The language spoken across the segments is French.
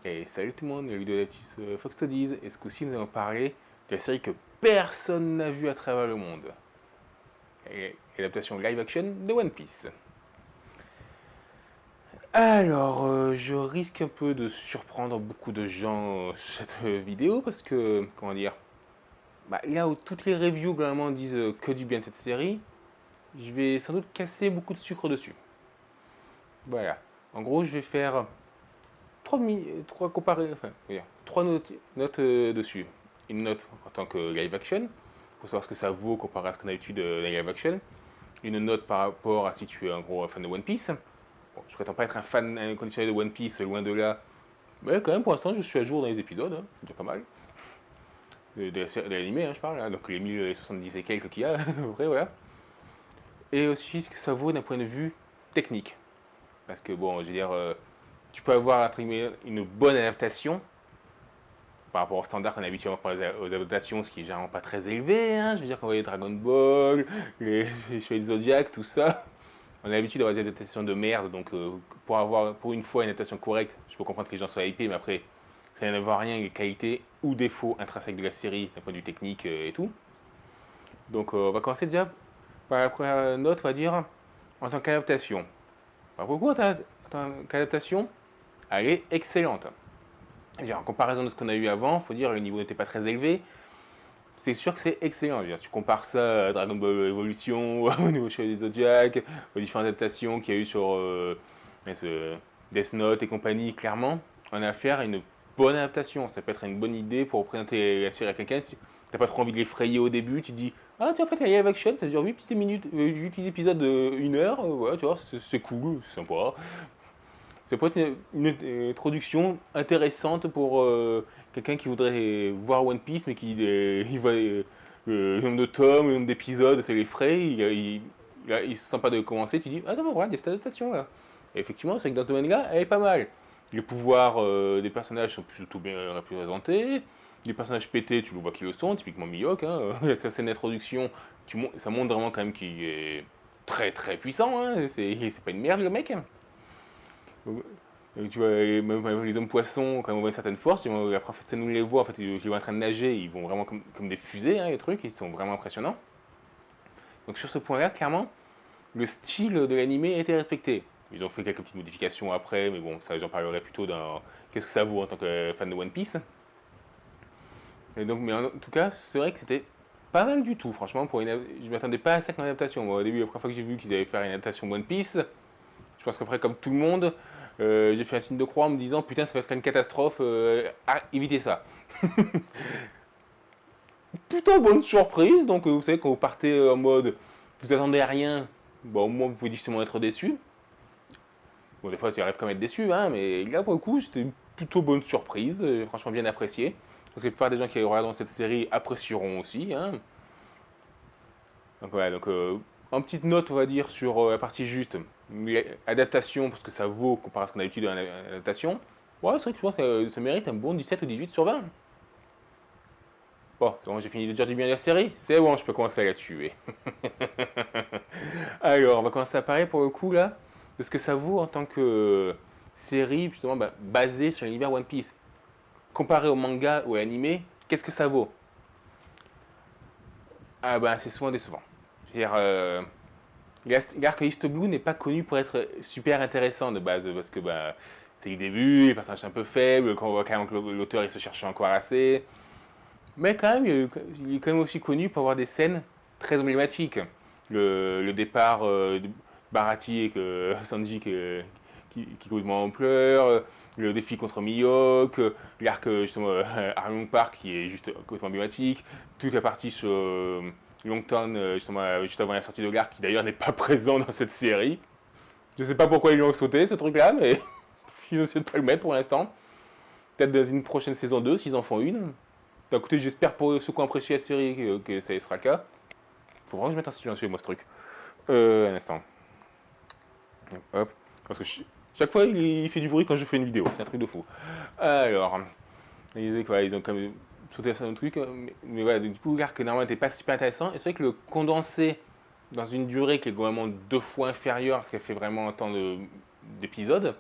Et salut tout le monde, la vidéo d'Atis Fox Studies, et ce coup-ci nous allons parler de la série que personne n'a vue à travers le monde. L'adaptation live action de One Piece. Alors, je risque un peu de surprendre beaucoup de gens cette vidéo parce que, comment dire, là où toutes les reviews globalement disent que du bien de cette série, je vais sans doute casser beaucoup de sucre dessus. Voilà. En gros, je vais faire trois comparés, enfin, trois notes dessus. Une note en tant que live action, pour savoir ce que ça vaut comparé à ce qu'on a l'habitude de la live action. Une note par rapport à si tu es un gros fan de One Piece. Bon, je prétends pas être un fan inconditionnel de One Piece, loin de là. Mais quand même, pour l'instant, je suis à jour dans les épisodes, hein, c'est déjà pas mal. De l'animé, hein, je parle, hein, donc les 1070 et quelques qu'il y a, à peu près, voilà. Et aussi ce que ça vaut d'un point de vue technique. Parce que, bon, je veux dire, tu peux avoir une bonne adaptation par rapport au standard qu'on a habitué aux adaptations, ce qui est généralement pas très élevé. Hein. Je veux dire, quand on voit les Dragon Ball, les Chevaliers du Zodiac, tout ça, on a l'habitude d'avoir des adaptations de merde. Donc, pour avoir pour une fois une adaptation correcte, je peux comprendre que les gens soient hypés, mais après, ça n'a rien les qualités ou défauts intrinsèques de la série, d'un point de vue technique et tout. Donc, on va commencer déjà par la première note, on va dire, en tant qu'adaptation. Pourquoi en tant qu'adaptation, elle est excellente. En comparaison de ce qu'on a eu avant, il faut dire que le niveau n'était pas très élevé. C'est sûr que c'est excellent. Tu compares ça à Dragon Ball Evolution, au niveau Chevalier des Zodiac, aux différentes adaptations qu'il y a eu sur Death Note et compagnie, clairement, on a affaire à une bonne adaptation. Ça peut être une bonne idée pour présenter la série à quelqu'un. Tu n'as pas trop envie de l'effrayer au début, tu te dis ah, tu as fait la live action, ça dure 8 petites minutes, 8 petits épisodes de 1 heure, voilà, tu vois, c'est cool, c'est sympa. Ça peut être une introduction intéressante pour quelqu'un qui voudrait voir One Piece, mais qui il voit le nombre de tomes, le nombre d'épisodes, c'est l'effraie, il se sent pas de commencer, tu dis ah non, voilà, il y a cette adaptation là. Et effectivement, c'est que dans ce domaine-là, elle est pas mal. Les pouvoirs des personnages sont plutôt bien représentés. Les personnages pétés, tu le vois qui le sont, typiquement Mihawk. Hein, sa scène d'introduction, ça montre vraiment quand même qu'il est très très puissant. Hein, c'est pas une merde le mec. Tu vois, même les hommes poissons, quand on voit une certaine force, après ça nous les voit, en fait, ils les voient en train de nager, ils vont vraiment comme des fusées, hein, les trucs, ils sont vraiment impressionnants. Donc sur ce point-là, clairement, le style de l'animé a été respecté. Ils ont fait quelques petites modifications après, mais bon, ça j'en parlerai plutôt dans qu'est-ce que ça vaut en tant que fan de One Piece. Et donc, mais en tout cas, c'est vrai que c'était pas mal du tout, franchement, je m'attendais pas à ça comme adaptation. Moi, au début, la première fois que j'ai vu qu'ils allaient faire une adaptation One Piece, je pense qu'après, comme tout le monde, j'ai fait un signe de croix en me disant putain, ça va être une catastrophe, évitez ça. Plutôt bonne surprise, donc vous savez, quand vous partez en mode vous attendez à rien, bon, au moins vous pouvez difficilement être déçu. Bon, des fois, tu arrives quand même à être déçu, hein, mais là, pour le coup, c'était une plutôt bonne surprise, franchement bien apprécié. Parce que la plupart des gens qui regarderont cette série apprécieront aussi. Hein. Donc voilà, donc en petite note, on va dire, sur la partie juste, adaptation, parce que ça vaut comparé à ce qu'on a l'habitude dans l'adaptation. Ouais, c'est vrai que je pense que ça mérite un bon 17 ou 18 sur 20. Bon, c'est bon, j'ai fini de dire du bien de la série. C'est bon, je peux commencer à la tuer. Alors, on va commencer à parler pour le coup là de ce que ça vaut en tant que série justement basée sur l'univers One Piece. Comparé au manga ou à l'animé, qu'est-ce que ça vaut? Ah c'est souvent décevant. Je veux dire, l'arc East Blue n'est pas connu pour être super intéressant de base parce que c'est le début, les personnages sont un peu faibles, quand on voit quand même que l'auteur il se cherche encore assez. Mais quand même, il est quand même aussi connu pour avoir des scènes très emblématiques. Le départ de Barati et Sanji qui complètement en pleurs, le défi contre Mihawk, l'arc justement Arlong Park qui est juste complètement emblématique, toute la partie sur Longtown justement juste avant la sortie de l'arc qui d'ailleurs n'est pas présent dans cette série. Je sais pas pourquoi ils l'ont sauté ce truc là, mais ils essaient de pas le mettre pour l'instant. Peut-être dans une prochaine saison 2 s'ils en font une. D'un côté, j'espère pour ceux qui ont apprécié la série que ça sera le cas. Faut vraiment que je mette un silencieux, moi, ce truc. Un instant. Hop. Parce que chaque fois, il fait du bruit quand je fais une vidéo. C'est un truc de fou. Alors, ils ont quand même sauté à un truc. Mais voilà, du coup, l'arc normalement n'était pas super intéressant. Et c'est vrai que le condensé dans une durée qui est vraiment 2 fois inférieure à ce qu'elle fait vraiment en temps d'épisode,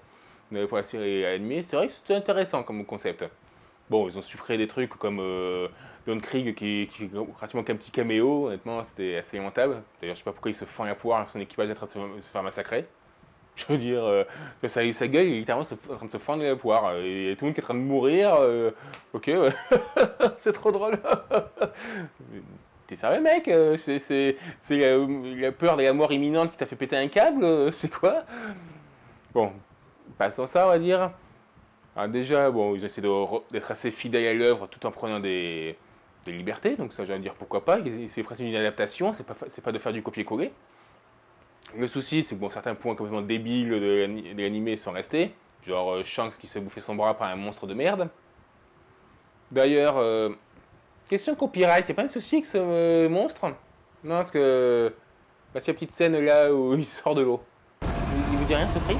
pour la série animée, c'est vrai que c'était intéressant comme concept. Bon, ils ont supprimé des trucs comme Don Krieg qui est pratiquement qu'un petit caméo, honnêtement, c'était assez lamentable. D'ailleurs, je sais pas pourquoi il se fend la poire alors que son équipage est en train de se faire massacrer. Je veux dire, sa gueule, il est littéralement en train de se fendre la poire. Et tout le monde qui est en train de mourir. Ok, ouais. C'est trop drôle. T'es sérieux, mec? C'est la peur de la mort imminente qui t'a fait péter un câble? C'est quoi? Bon, passons ça, on va dire. Alors déjà, bon, ils ont essayé d'être assez fidèles à l'œuvre tout en prenant des libertés. Donc ça, j'ai envie de dire pourquoi pas. C'est le principe d'une adaptation, c'est pas de faire du copier-coller. Le souci, c'est que bon, certains points complètement débiles de l'animé sont restés. Genre Shanks qui se bouffait son bras par un monstre de merde. D'ailleurs, question copyright, y'a pas un souci avec ce monstre? Non, parce que qu'il y a une petite scène là où il sort de l'eau. Il vous dit rien ce cri?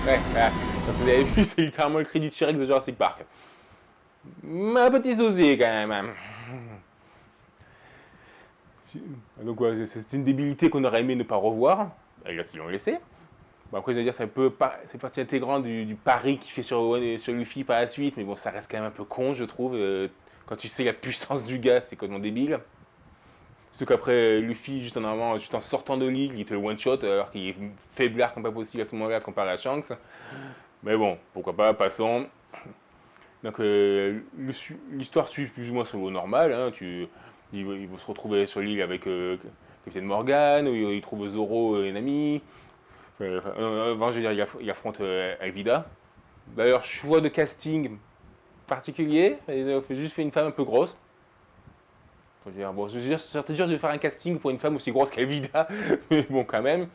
Ouais, voilà. Comme vous avez vu, c'est littéralement le cri du T-Rex de Jurassic Park. Un petit osé quand même. Donc ouais, c'est une débilité qu'on aurait aimé ne pas revoir. Et là, ils l'ont laissé. Bon, après, je veux dire, c'est partie intégrante du pari qu'il fait sur Luffy par la suite, mais bon, ça reste quand même un peu con, je trouve. Quand tu sais la puissance du gars, c'est complètement débile. Surtout qu'après, Luffy, juste en sortant de l'île, il te le one-shot, alors qu'il est faiblard comme pas possible à ce moment-là comparé à Shanks. Mais bon, pourquoi pas, passons. Donc, l'histoire suit plus ou moins sur l'eau normale. Hein, ils vont se retrouver sur l'île avec Captain Morgan, où ils trouvent Zoro et Nami. Enfin, je veux dire, il affronte Alvida. D'ailleurs, choix de casting particulier. Ils ont juste fait une femme un peu grosse. Je veux dire, bon, je veux dire, c'est dur de faire un casting pour une femme aussi grosse qu'Alvida, mais bon, quand même.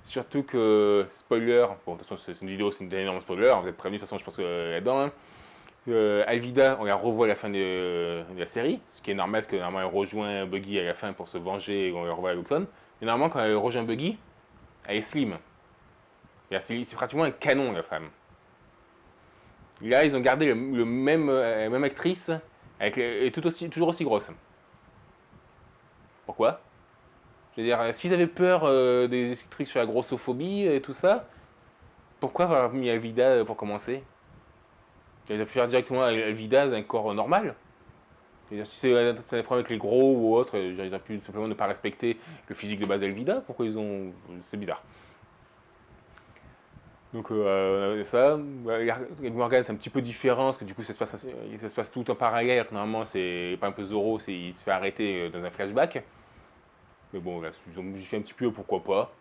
Surtout que, spoiler, bon, de toute façon, c'est une vidéo, c'est une énorme spoiler, vous êtes prévenus, de toute façon, je pense que là-dedans. Hein. Alvida, on la revoit à la fin de la série, ce qui est normal, parce que normalement, elle rejoint Buggy à la fin pour se venger, et on la revoit à l'automne. Mais normalement, quand elle rejoint Buggy, elle est slim. C'est pratiquement un canon, la femme. Là, ils ont gardé la même actrice, et toujours aussi grosse. Pourquoi? Je veux dire, s'ils avaient peur des trucs sur la grossophobie et tout ça, pourquoi avoir mis Alvida pour commencer? Ils auraient pu faire directement Alvida un corps normal. Je veux dire, si c'est un problème avec les gros ou autre, ils auraient pu simplement ne pas respecter le physique de base d'Alvida. Pourquoi ils ont. C'est bizarre. Donc ça, avec Morgan c'est un petit peu différent parce que du coup ça se passe tout en parallèle. Normalement c'est pas un peu Zoro, il se fait arrêter dans un flashback. Mais bon, là, ils ont modifié un petit peu, pourquoi pas.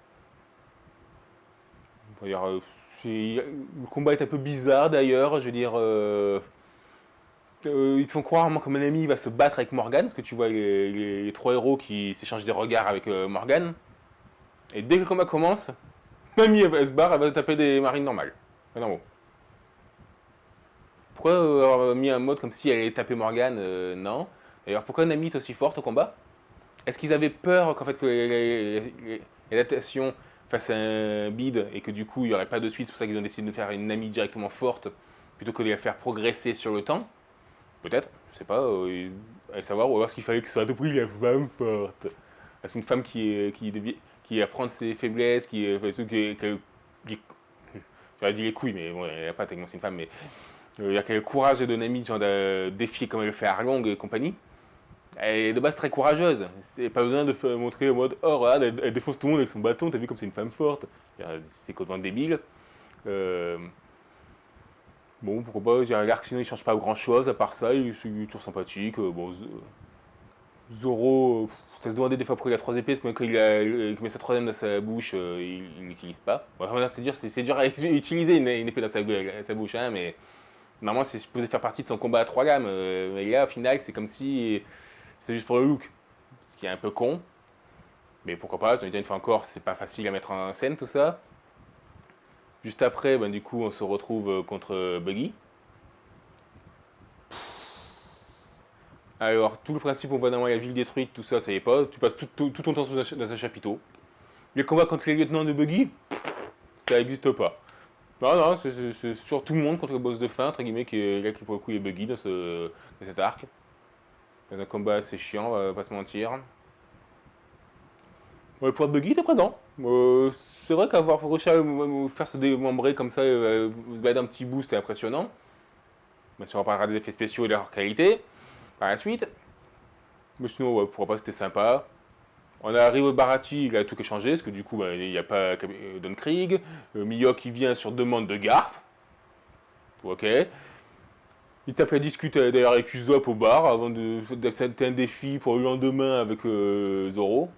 On va dire, le combat est un peu bizarre d'ailleurs, je veux dire. Ils te font croire que mon ami va se battre avec Morgan, parce que tu vois les trois héros qui s'échangent des regards avec Morgan. Et dès que le combat commence, Nami elle se barre, elle va taper des marines normales. Non, bon. Pourquoi avoir mis un mode comme si elle allait taper Morgan? Non. D'ailleurs, pourquoi Nami est aussi forte au combat? Est-ce qu'ils avaient peur qu'en fait que l'adaptation fasse un bide et que du coup il n'y aurait pas de suite? C'est pour ça qu'ils ont décidé de faire une Nami directement forte plutôt que de la faire progresser sur le temps. Peut-être, je sais pas, à savoir, ou alors est-ce qu'il fallait que ce soit à tout prix la femme forte? C'est une femme qui apprend de ses faiblesses, j'aurais dit les couilles, mais bon, elle n'a pas tellement c'est une femme, mais il y a quel courage de Nami, genre de défier comme elle le fait Arlong et compagnie. Elle est de base très courageuse. C'est pas besoin de montrer en mode oh regarde, elle défonce tout le monde avec son bâton, t'as vu comme c'est une femme forte. C'est complètement débile. Euh, bon, pourquoi pas, l'arc sinon il change pas grand chose à part ça, il est toujours sympathique. Bon, Zoro, ça se demandait des fois pourquoi il a trois épées, parce que quand il met sa troisième dans sa bouche, il l'utilise pas. Bon, c'est dur à utiliser une épée dans sa bouche, hein, mais normalement c'est supposé faire partie de son combat à trois gammes. Mais là, au final, c'est comme si c'était juste pour le look. Ce qui est un peu con. Mais pourquoi pas, j'en ai dit une fois encore, c'est pas facile à mettre en scène tout ça. Juste après, ben, du coup, on se retrouve contre Buggy. Alors, tout le principe, on voit dans la ville détruite, tout ça, ça y est pas. Tu passes tout ton temps dans un chapiteau. Les combats contre les lieutenants de Buggy, ça n'existe pas. Non, non, c'est sur tout le monde contre le boss de fin, entre guillemets, qui pour le coup est Buggy dans cet arc. C'est un combat assez chiant, on va pas se mentir. Ouais, pour Buggy, t'es présent. Euh, c'est vrai qu'avoir réussi à faire se démembrer comme ça, se balader un petit bout, c'était impressionnant. Mais si on reparlera des effets spéciaux et de leur qualité, par la suite. Mais sinon, ouais, pourquoi pas, c'était sympa. On arrive au Barati, il a tout changé, parce que du coup, bah, il n'y a pas Don Krieg. Miyok, il vient sur demande de Garp. Ok. Il tape la discute d'ailleurs avec Usopp au bar avant d'accepter un défi pour le lendemain avec Zoro.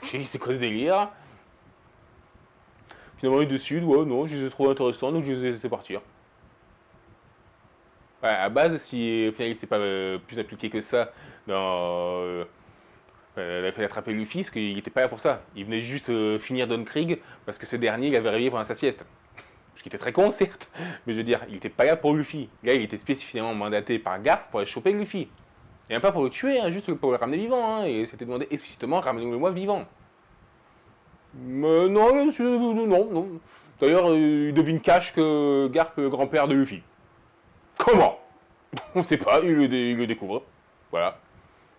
C'est quoi ce délire? Finalement, il décide, ouais, non, je les ai trouvés intéressants, donc je les ai laissés partir. Ouais, à base, si au final il s'est pas plus appliqué que ça dans il a fait attraper Luffy, parce qu'il n'était pas là pour ça. Il venait juste finir Don Krieg parce que ce dernier il avait réveillé pendant sa sieste. Ce qui était très con, certes, mais je veux dire, il n'était pas là pour Luffy. Là, il était spécifiquement mandaté par Garp pour aller choper Luffy. Et même pas pour le tuer, hein, juste pour le ramener vivant. Hein, et c'était demandé explicitement, ramenez-le-moi vivant. Mais non, non. D'ailleurs, il devine cache que Garp est le grand-père de Luffy. Comment? On sait pas, il le découvre. Voilà.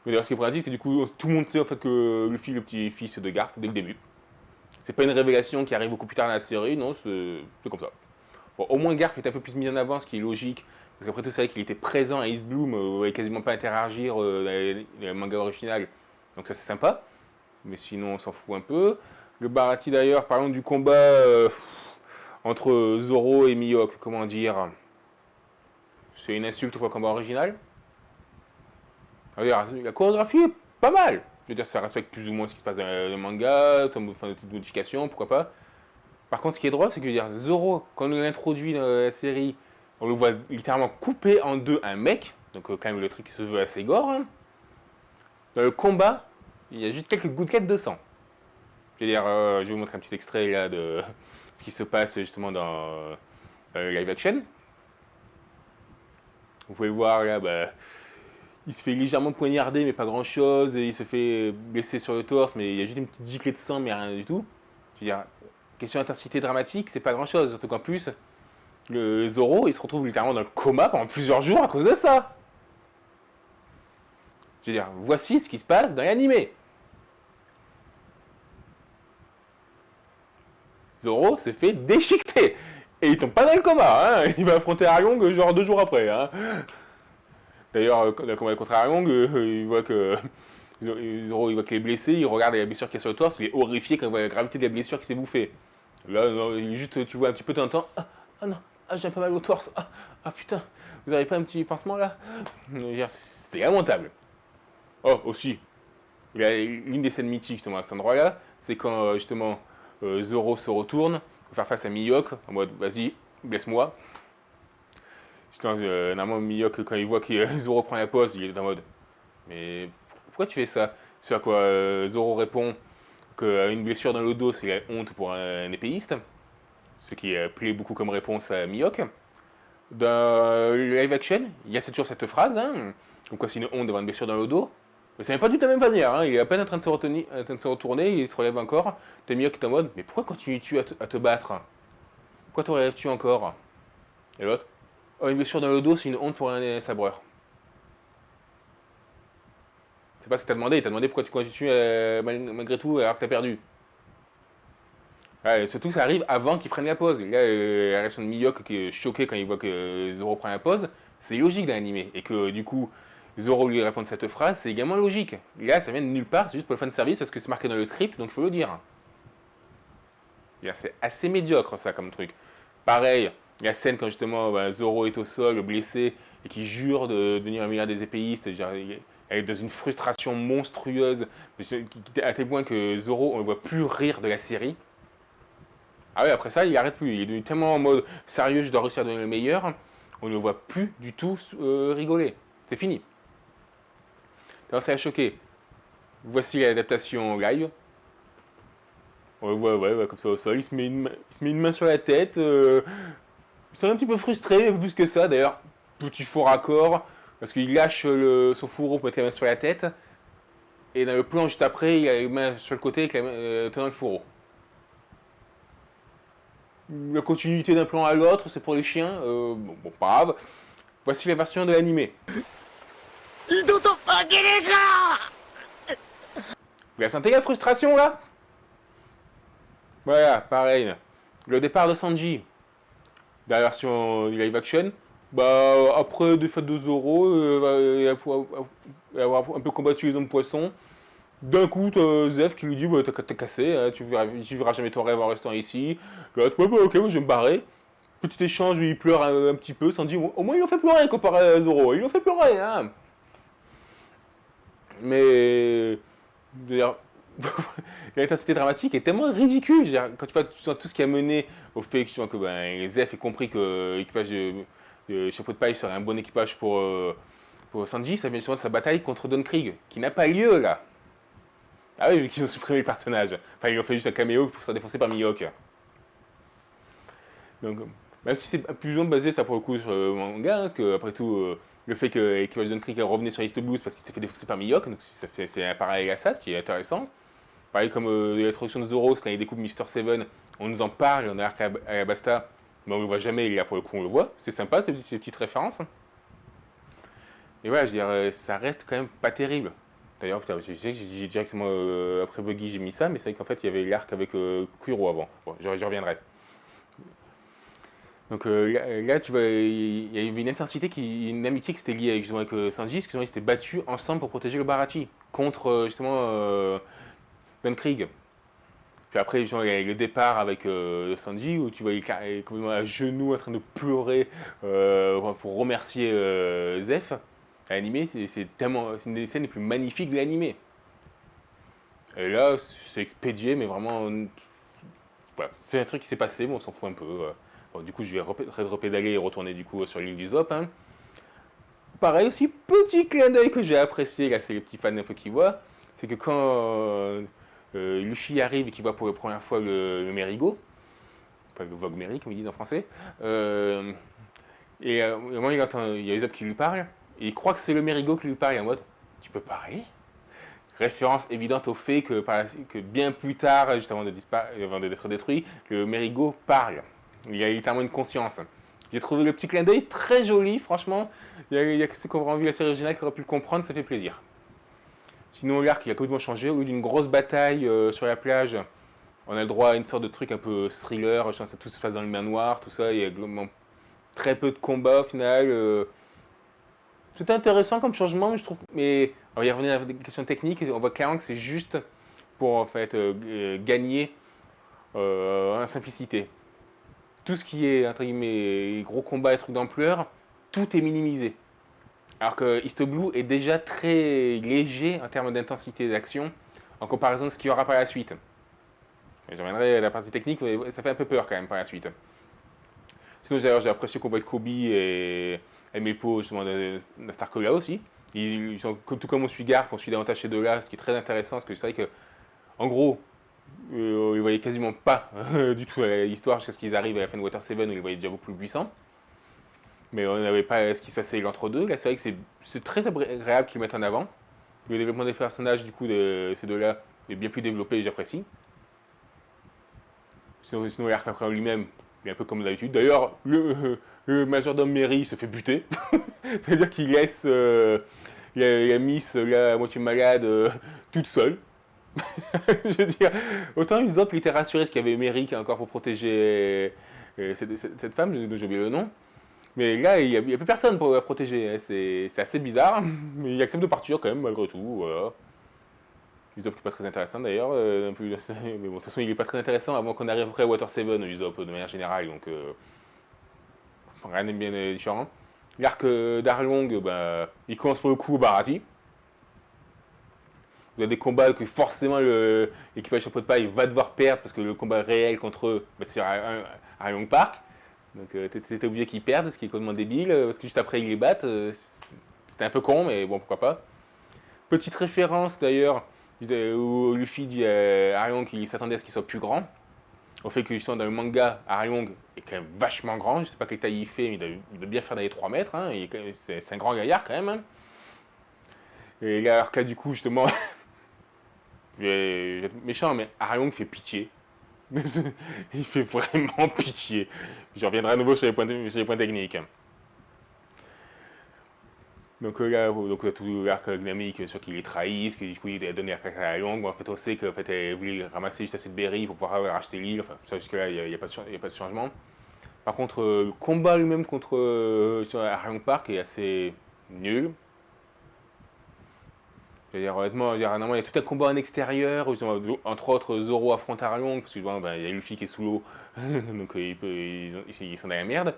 Mais d'ailleurs, ce qui est pratique, c'est que du coup, tout le monde sait en fait que Luffy est le petit-fils de Garp dès le début. C'est pas une révélation qui arrive beaucoup plus tard dans la série, non, c'est comme ça. Bon, au moins Garp est un peu plus mis en avant, ce qui est logique. Parce qu'après tout, c'est vrai qu'il était présent à East Bloom, et quasiment pas interagir dans les mangas original. Donc ça, c'est sympa. Mais sinon, on s'en fout un peu. Le Barati d'ailleurs, parlons du combat entre Zoro et Mihawk, comment dire. C'est une insulte pour le combat original. La chorégraphie est pas mal. Je veux dire, ça respecte plus ou moins ce qui se passe dans le manga, enfin, des petites modifications, pourquoi pas. Par contre, ce qui est drôle, c'est que je veux dire, Zoro, quand on l'introduit dans la série, on le voit littéralement couper en deux un mec, donc quand même le truc se veut assez gore. Hein. Dans le combat, il y a juste quelques gouttelettes de sang. Je veux dire, je vais vous montrer un petit extrait là de ce qui se passe justement dans live action. Vous pouvez voir là, bah, il se fait légèrement poignarder, mais pas grand chose. Et il se fait blesser sur le torse, mais il y a juste une petite giclée de sang, mais rien du tout. Je veux dire, question d'intensité dramatique, c'est pas grand chose. Surtout qu'en plus, le Zoro, il se retrouve littéralement dans le coma pendant plusieurs jours à cause de ça. Je veux dire, voici ce qui se passe dans l'animé. Zoro se fait déchiqueter. Et il tombe pas dans le coma, hein. Il va affronter Arlong genre 2 jours après, hein. D'ailleurs, dans le combat contre Arlong, il voit que Zoro il voit qu'il est blessé, il regarde la blessure qu'il y a sur le torse, il est horrifié quand il voit la gravité de la blessure qui s'est bouffée. Là, non, juste, tu vois un petit peu de temps, ah non, ah j'ai un peu mal au torse, ah putain, vous avez pas un petit pansement là? C'est lamentable. Oh, aussi, il y a l'une des scènes mythiques justement à cet endroit-là, c'est quand justement Zoro se retourne pour faire face à Mihawk, en mode vas-y, blesse-moi. Justement, normalement Mihawk quand il voit que Zoro prend la pause, il est en mode mais pourquoi tu fais ça? C'est à quoi Zoro répond qu'une blessure dans le dos c'est la honte pour un épéiste, ce qui plaît beaucoup comme réponse à Mihawk. Dans le live action, il y a toujours cette phrase, hein, comme quoi c'est une honte d'avoir une blessure dans le dos. Mais c'est pas du tout de la même manière, hein. Il est à peine en train de se retourner, il se relève encore. T'as Mihawk qui est en mode, mais pourquoi continues-tu à te battre? Pourquoi te relèves-tu encore? Et l'autre, oh, une blessure dans le dos c'est une honte pour un sabreur. C'est pas ce que il t'a demandé pourquoi tu continues malgré tout alors que t'as perdu. Ouais, surtout ça arrive avant qu'ils prennent la pause. Là, la réaction de Miyok qui est choqué quand il voit que Zoro prend la pause, c'est logique dans l'animé. Et que du coup, Zoro lui répond de cette phrase, c'est également logique. Là, ça vient de nulle part, c'est juste pour le fan service parce que c'est marqué dans le script, donc il faut le dire. C'est assez médiocre ça comme truc. Pareil, la scène quand justement Zoro est au sol, blessé, et qui jure de devenir un meilleur des épéistes, elle est dans une frustration monstrueuse, à tel point que Zoro, on ne le voit plus rire de la série. Ah ouais, après ça, il arrête plus. Il est devenu tellement en mode sérieux, je dois réussir à donner le meilleur. On ne le voit plus du tout rigoler. C'est fini. Alors ça a choqué. Voici l'adaptation live. On le voit, ouais, comme ça au sol. Il se met une main sur la tête. Il est un petit peu frustré, mais plus que ça. D'ailleurs, petit faux raccord. Parce qu'il lâche son fourreau pour mettre la main sur la tête. Et dans le plan juste après, il a la main sur le côté avec tenant le fourreau. La continuité d'un plan à l'autre, c'est pour les chiens. Bon, pas grave. Voici la version de l'animé. Vous la sentez la frustration là? Voilà, pareil. Le départ de Sanji, dans la version live action, bah, après des fêtes de Zoro, avoir un peu combattu les hommes poissons, d'un coup, t'as Zef qui lui dit bah, t'es cassé, hein, tu verras jamais ton rêve en restant ici. L'autre, ouais, bah, ok, moi je vais me barrer. Petit échange où il pleure un petit peu, Sanji, au moins il en fait plus rien comparé à Zoro, il en fait plus rien, hein. Mais d'ailleurs, l'intensité dramatique est tellement ridicule. Quand tu vois tout ce qui a mené au fait que ben, Zef ait compris que l'équipage de Chapeau de Paille serait un bon équipage pour Sanji, ça vient justement de sa bataille contre Don Krieg, qui n'a pas lieu là. Ah oui, vu qu'ils ont supprimé le personnage. Enfin, ils ont fait juste un caméo pour se faire défoncer par Mihawk. Donc, même si c'est plus ou moins basé ça pour le coup sur le manga, hein, parce que après tout, le fait que l'équipage de Don Krieg revenait sur East Blues parce qu'il s'était fait défoncer par Mihawk, donc c'est un parallèle à ça, ce qui est intéressant. Pareil comme l'introduction de Zoro, quand il découvre Mister Seven, on nous en parle, on a l'arc à Alabasta, mais on le voit jamais, et là pour le coup on le voit. C'est sympa ces petites références. Et voilà, je veux dire, ça reste quand même pas terrible. D'ailleurs, putain, j'ai directement, après Buggy, j'ai mis ça, mais c'est vrai qu'en fait, il y avait l'arc avec Kuro avant. Bon, j'y reviendrai. Donc là, tu vois, il y a une intensité, une amitié qui s'était liée avec Sanji, parce qu'ils s'étaient battus ensemble pour protéger le Baratie, contre justement Don Krieg. Puis après, genre, il y a le départ avec Sanji, où tu vois, il est complètement à genoux en train de pleurer pour remercier Zef. À l'animé, c'est une des scènes les plus magnifiques de l'animé. Et là, c'est expédié, mais vraiment. Voilà, c'est un truc qui s'est passé, mais on s'en fout un peu. Bon, du coup, je vais repédaler et retourner du coup sur l'île du Zop. Hein. Pareil aussi, petit clin d'œil que j'ai apprécié, là c'est les petits fans un peu qui voient, c'est que quand Luffy arrive et qu'il voit pour la première fois le Merigo, pas le Vogue Meri comme ils disent en français, et au moment il y a Usopp qui lui parle, et il croit que c'est le Merigo qui lui parle, en mode tu peux parler. Référence évidente au fait que bien plus tard, juste avant d'être détruit, le Merigo parle. Il a littéralement une conscience. J'ai trouvé le petit clin d'œil très joli, franchement. Il y a que ceux qui ont vraiment vu la série originale qui auraient pu le comprendre, ça fait plaisir. Sinon, l'arc il a complètement changé. Au lieu d'une grosse bataille sur la plage, on a le droit à une sorte de truc un peu thriller. Je pense que tout se passe dans le manoir, tout ça. Il y a globalement très peu de combats au final. C'était intéressant comme changement, mais je trouve. Mais on va y revenir à des questions techniques. On voit clairement que c'est juste pour en fait gagner en simplicité. Tout ce qui est entre guillemets gros combats et trucs d'ampleur, tout est minimisé. Alors que East Blue est déjà très léger en termes d'intensité d'action en comparaison de ce qu'il y aura par la suite. Et je reviendrai à la partie technique, mais ça fait un peu peur quand même par la suite. Sinon, j'ai apprécié qu'on voit Kobe et Mepo justement de Starcola aussi. Ils sont tout comme on suit Garp, on suit davantage ces deux-là, ce qui est très intéressant, parce que c'est vrai que, en gros, ils voyaient quasiment pas du tout l'histoire jusqu'à ce qu'ils arrivent à la fin de Water 7 où ils voyaient déjà beaucoup plus puissants. Mais on n'avait pas ce qui se passait l'entre-deux. Là, c'est vrai que c'est très agréable qu'ils mettent en avant. Le développement des personnages, du coup, de ces deux-là est bien plus développé et j'apprécie. Sinon l'arc après lui-même, il est un peu comme d'habitude. D'ailleurs, le majordome Mary se fait buter. C'est-à-dire qu'il laisse la Miss, là, à moitié malade, toute seule. Je veux dire, autant les autres, il était rassuré parce qu'il y avait Mary qui est encore pour protéger cette femme, dont j'ai oublié le nom. Mais là, il n'y a plus personne pour la protéger. Hein. C'est assez bizarre. Mais il accepte de partir quand même, malgré tout. Voilà. Usopp qui n'est pas très intéressant d'ailleurs. Mais bon, de toute façon, il n'est pas très intéressant avant qu'on arrive après à Water 7, Usopp, de manière générale. Donc, rien n'est bien différent. L'arc d'Arlong, bah, il commence pour le coup au Baratie. Il y a des combats que forcément l'équipage Chapeau de Paille va devoir perdre parce que le combat réel contre eux, bah, c'est à Arlong Park. Donc t'es obligé qu'ils perdent, ce qui est complètement débile, parce que juste après ils les battent. C'était un peu con, mais bon, pourquoi pas. Petite référence d'ailleurs, où Luffy dit à Arlong qu'il s'attendait à ce qu'il soit plus grand. Au fait que justement dans le manga, Arlong est quand même vachement grand. Je sais pas quelle taille il fait, mais il doit bien faire dans les 3 mètres. Hein, c'est un grand gaillard quand même. Hein. Et là, alors que là, du coup, justement, je vais être méchant, mais Arlong fait pitié. Il fait vraiment pitié. Je reviendrai à nouveau sur les points techniques. Donc là, donc tout l'arc dynamique sur qui les trahissent, qui du coup il a donné la claque à la longue. En fait, on sait qu'en fait, elle voulait ramasser juste assez de berry pour pouvoir racheter l'île. Enfin, ça jusque-là, il n'y a, pas de changement. Par contre, le combat lui-même contre sur Arion Park est assez nul. C'est-à-dire, honnêtement, normalement, il y a tout un combat en extérieur, où entre autres Zoro affronte Arlong, parce qu'il bon, ben, y a Luffy qui est sous l'eau, donc ils sont dans la merde.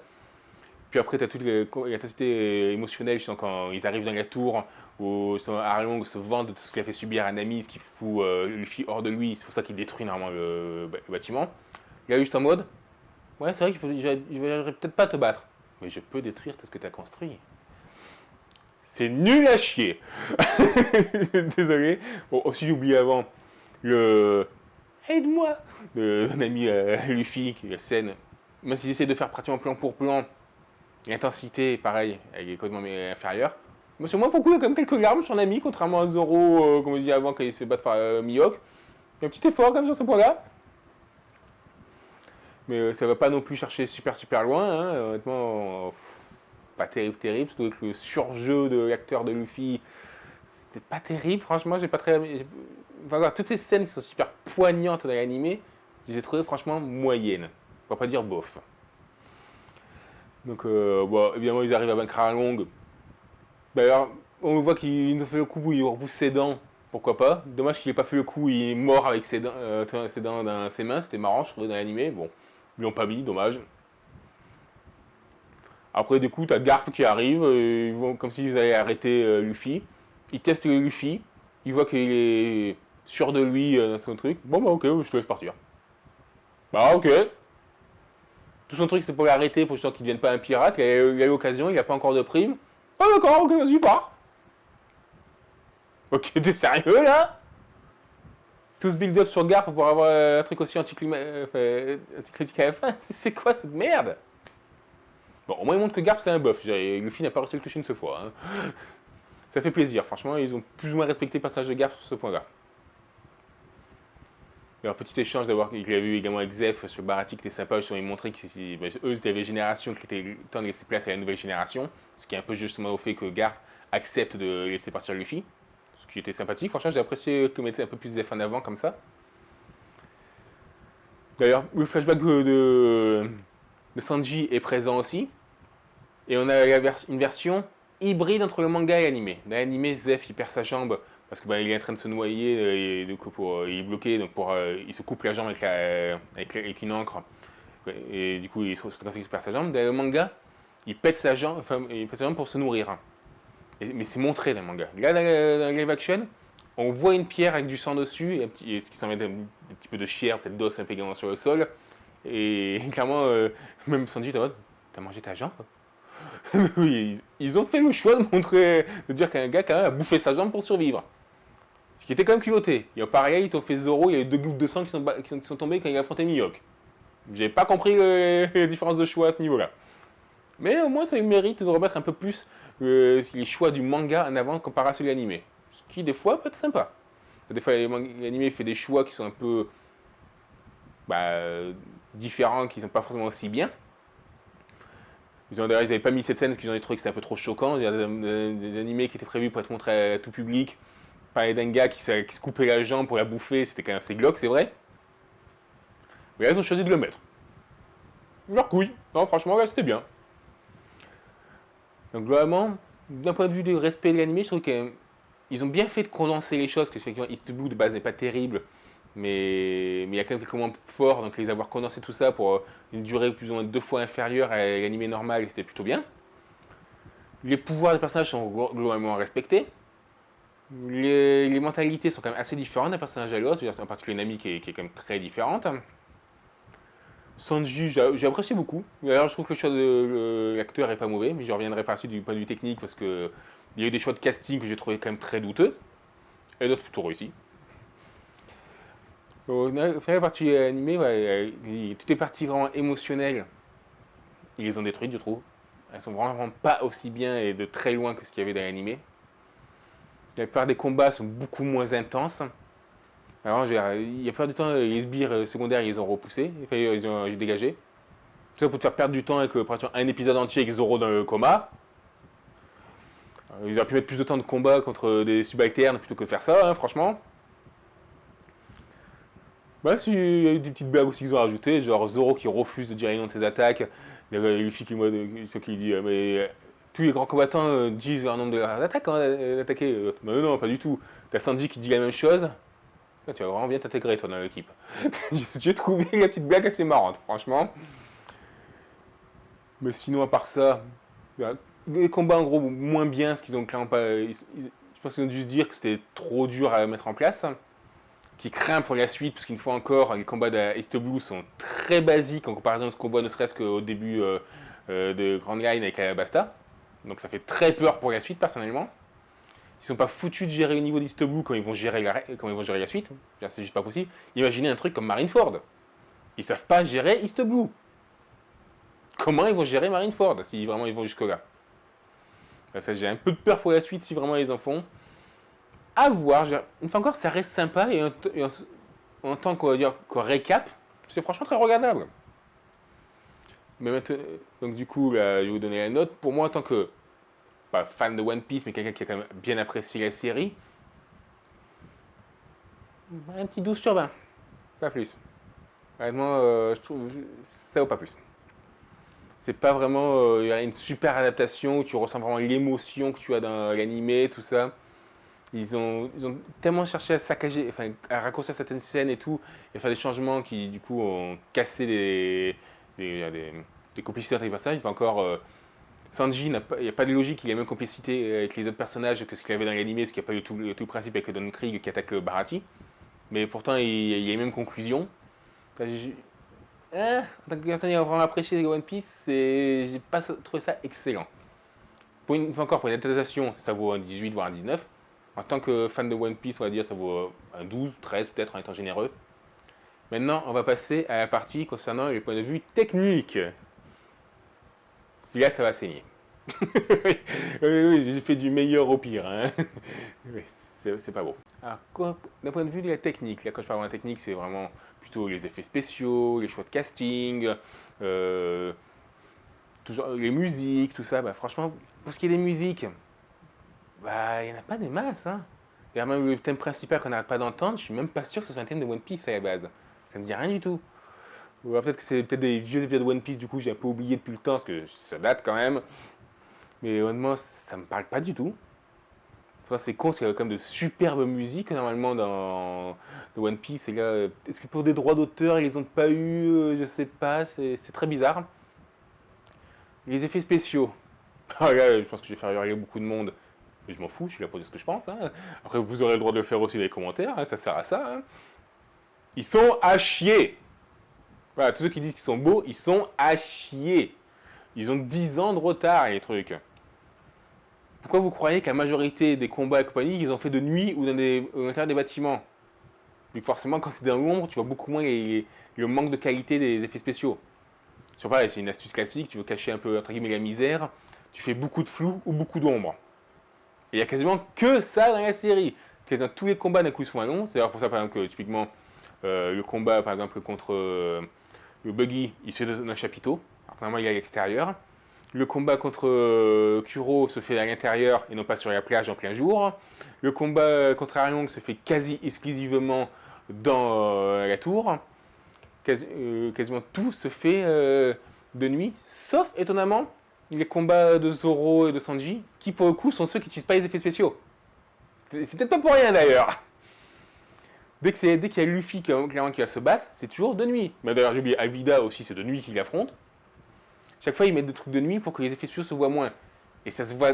Puis après, tu as toute l'intensité émotionnelle quand ils arrivent dans la tour, où Arlong se vante de tout ce qu'il a fait subir à Nami, ce qui fout Luffy hors de lui, c'est pour ça qu'il détruit normalement le bâtiment. Il est juste en mode, ouais, c'est vrai que je vais peut-être pas te battre, mais je peux détruire tout ce que tu as construit. C'est nul à chier. Désolé. Bon, aussi j'ai oublié avant le aide-moi de mon ami Luffy, qui est la scène. Même s'il essaie de faire pratiquement plan pour plan, l'intensité, pareil, elle est complètement inférieure. Mais sur moi, beaucoup, il y a quand même quelques larmes sur son ami, contrairement à Zoro, comme on disait avant, quand il se bat par Mihawk. Il y a un petit effort quand même sur ce point-là. Mais ça va pas non plus chercher super loin, hein. Honnêtement, pas terrible, surtout avec le surjeu de l'acteur de Luffy. C'était pas terrible, franchement, j'ai pas très. Voilà, toutes ces scènes qui sont super poignantes dans l'animé, je les ai trouvées franchement moyennes. On va pas dire bof. Donc, bon, évidemment, ils arrivent à vaincre Arlong. D'ailleurs, on voit qu'il a fait le coup où il repousse ses dents. Pourquoi pas. Dommage qu'il ait pas fait le coup où il est mort avec ses dents dans ses mains. C'était marrant, je trouvais, dans l'animé. Bon, ils l'ont pas mis, dommage. Après, du coup, t'as Garp qui arrive. Ils vont comme s'ils allaient arrêter Luffy. Ils testent Luffy. Ils voient qu'il est sûr de lui dans son truc. Bon, bah, ok, je te laisse partir. Bah, ok. Tout son truc, c'était pour l'arrêter, pour qu'il ne devienne pas un pirate. Il a eu l'occasion, il n'a pas encore de prime. Ah, d'accord, ok, vas-y, pars. Ok, t'es sérieux là? Tout ce build-up sur Garp pour avoir un truc aussi anti-critique à la fin. C'est quoi cette merde? Bon, au moins, il montre que Garp, c'est un buff. Luffy n'a pas réussi à le toucher une seule fois. Hein. Ça fait plaisir, franchement, ils ont plus ou moins respecté le passage de Garp sur ce point-là. Il y a un petit échange d'avoir qu'il a vu également avec Zeph sur Barati qui était sympa, ils ont montré qu'eux c'était la génération qui était temps de laisser place à la nouvelle génération, ce qui est un peu justement au fait que Garp accepte de laisser partir Luffy, ce qui était sympathique. Franchement, j'ai apprécié qu'ils mettaient un peu plus Zeph en avant comme ça. D'ailleurs, le flashback de Sanji est présent aussi, et on a une version hybride entre le manga et l'animé. Dans l'animé, Zeph il perd sa jambe parce qu'il est en train de se noyer et du coup il est bloqué, donc il se coupe la jambe avec une encre et du coup il perd sa jambe. Dans le manga, il pète sa jambe, pour se nourrir. Mais c'est montré dans le manga. Là, dans le live action, on voit une pierre avec du sang dessus, et ce qui s'en met un petit peu de chair, peut-être d'os un peu également sur le sol. Et clairement, même Sanji, t'as mangé ta jambe? Oui, ils ont fait le choix de dire qu'un gars quand même a bouffé sa jambe pour survivre. Ce qui était quand même culotté. Et pareil, ils t'ont fait Zoro, il y a eu 2 gouttes de sang qui sont tombées quand il a affronté Mihawk. J'ai pas compris les différences de choix à ce niveau-là. Mais au moins, ça mérite de remettre un peu plus les choix du manga en avant comparé à celui de l'animé. Ce qui, des fois, peut être sympa. Des fois, l'animé fait des choix qui sont un peu différents, qui sont pas forcément aussi bien. Ils n'avaient pas mis cette scène parce qu'ils ont trouvé que c'était un peu trop choquant. Il y a des animés qui étaient prévus pour être montrés à tout public. Parler d'un gars qui se coupait la jambe pour la bouffer, c'était quand même assez glauque, c'est vrai. Mais là, ils ont choisi de le mettre. Leur couille. Non, franchement, là, c'était bien. Donc, globalement, d'un point de vue du respect de l'animé, je trouve qu'ils ont bien fait de condenser les choses, parce qu'effectivement, East Blue de base n'est pas terrible, mais il y a quand même quelques moments forts, donc les avoir condensés tout ça pour une durée plus ou moins 2 fois inférieure à l'animé normal, c'était plutôt bien. Les pouvoirs des personnages sont globalement respectés. Les mentalités sont quand même assez différentes d'un personnage à l'autre, en particulier Nami qui est quand même très différente. Sanji, j'ai apprécié beaucoup. D'ailleurs, je trouve que le choix de l'acteur est pas mauvais, mais je reviendrai par la suite du point de vue technique parce que il y a eu des choix de casting que j'ai trouvé quand même très douteux, et d'autres plutôt réussis. La partie animée, toutes les parties vraiment émotionnelles, ils les ont détruites, je trouve. Elles sont vraiment pas aussi bien et de très loin que ce qu'il y avait dans l'animé. La plupart des combats sont beaucoup moins intenses. Alors, il y a la plupart du temps, les sbires secondaires, ils ont repoussé, ils ont dégagé. Tout ça pour te faire perdre du temps avec pratiquement un épisode entier avec Zoro dans le coma. Ils auraient pu mettre plus de temps de combat contre des subalternes plutôt que de faire ça, hein, franchement. Bah, si, il y a eu des petites blagues aussi qu'ils ont rajoutées, genre Zoro qui refuse de dire les noms de ses attaques. Il y avait Luffy qui dit tous les grands combattants disent leur nom de leurs attaques quand d'attaquer. Mais non, pas du tout. T'as Sanji qui dit la même chose. Ah, tu vas vraiment bien t'intégrer toi dans l'équipe. J'ai trouvé la petite blague assez marrante, franchement. Mais sinon, à part ça, les combats en gros moins bien, parce qu'ils ont clairement pas. Je pense qu'ils ont dû se dire que c'était trop dur à mettre en place. Ce qui craint pour la suite, parce qu'une fois encore, les combats d'East Blue sont très basiques en comparaison de ce qu'on voit ne serait-ce qu'au début de Grand Line avec Alabasta. Donc ça fait très peur pour la suite, personnellement. Ils sont pas foutus de gérer le niveau d'East Blue quand ils vont gérer la suite. C'est juste pas possible. Imaginez un truc comme Marineford. Ils savent pas gérer East Blue. Comment ils vont gérer Marineford si vraiment ils vont jusque-là? J'ai un peu de peur pour la suite si vraiment ils en font. À voir. Une fois encore, ça reste sympa et en tant qu'on récap, c'est franchement très regardable. Mais maintenant, donc du coup, là, je vais vous donner la note. Pour moi, en tant que pas fan de One Piece, mais quelqu'un qui a quand même bien apprécié la série, un petit 12 sur 20. Pas plus. Honnêtement, je trouve ça vaut pas plus. C'est pas vraiment une super adaptation où tu ressens vraiment l'émotion que tu as dans l'animé, tout ça. Ils ont tellement cherché à saccager, enfin, à raccourcir certaines scènes et tout, et faire des changements qui, du coup, ont cassé des complicités entre les personnages. Enfin, encore, Sanji, il n'y a pas de logique, il a la même complicité avec les autres personnages que ce qu'il avait dans l'animé, parce qu'il n'y a pas eu tout le principe avec Don Krieg qui attaque Barati. Mais pourtant, il y a les mêmes conclusions. Enfin, en tant que personne qui a vraiment apprécié One Piece, j'ai pas trouvé ça excellent. Une fois encore, pour une adaptation, ça vaut un 18, voire un 19. En tant que fan de One Piece, on va dire ça vaut un 12, 13 peut-être en étant généreux. Maintenant, on va passer à la partie concernant les points de vue techniques. Si là, ça va saigner. Oui, j'ai fait du meilleur au pire. Hein. Oui, c'est pas beau. Alors, d'un point de vue de la technique, là quand je parle de la technique, c'est vraiment plutôt les effets spéciaux, les choix de casting, les musiques, tout ça. Bah, franchement, pour ce qui est des musiques, bah, il n'y en a pas des masses. Hein. Et même le thème principal qu'on n'arrête pas d'entendre, je suis même pas sûr que ce soit un thème de One Piece à la base. Ça me dit rien du tout. Ou alors peut-être que c'est peut-être des vieux épisodes de One Piece, du coup j'ai un peu oublié depuis le temps, parce que ça date quand même. Mais honnêtement, ça me parle pas du tout. Enfin, c'est con, parce qu'il y a quand même de superbes musiques normalement dans One Piece. Et là, est-ce que pour des droits d'auteur, ils les ont pas eu? Je sais pas, c'est très bizarre. Les effets spéciaux. Ah là, je pense que je vais faire hurler beaucoup de monde. Mais je m'en fous, je suis là pour dire ce que je pense. Hein. Après, vous aurez le droit de le faire aussi dans les commentaires, hein, ça sert à ça. Hein. Ils sont à chier. Voilà, tous ceux qui disent qu'ils sont beaux, ils sont à chier. Ils ont 10 ans de retard, les trucs. Pourquoi vous croyez qu'à la majorité des combats et compagnie, ils ont fait de nuit ou dans l'intérieur des bâtiments? Vu que forcément, quand c'est dans l'ombre, tu vois beaucoup moins le manque de qualité des effets spéciaux. Je sais pas, c'est une astuce classique, tu veux cacher un peu, entre guillemets, la misère, tu fais beaucoup de flou ou beaucoup d'ombre. Et il y a quasiment que ça dans la série. Quasiment tous les combats d'un coup sont longs. C'est d'ailleurs pour ça, par exemple, que typiquement, le combat, par exemple, contre le Buggy, il se fait dans un chapiteau. Alors que normalement, il est à l'extérieur. Le combat contre Kuro se fait à l'intérieur et non pas sur la plage en plein jour. Le combat contre Arlong se fait quasi exclusivement dans la tour. Quasiment tout se fait de nuit, sauf étonnamment les combats de Zoro et de Sanji, qui pour le coup sont ceux qui n'utilisent pas les effets spéciaux. C'est peut-être pas pour rien d'ailleurs. Dès qu'il y a Luffy clairement qui va se battre, c'est toujours de nuit. Mais d'ailleurs j'ai oublié, Alvida aussi c'est de nuit qu'il affronte. Chaque fois ils mettent des trucs de nuit pour que les effets spéciaux se voient moins. Et ça se voit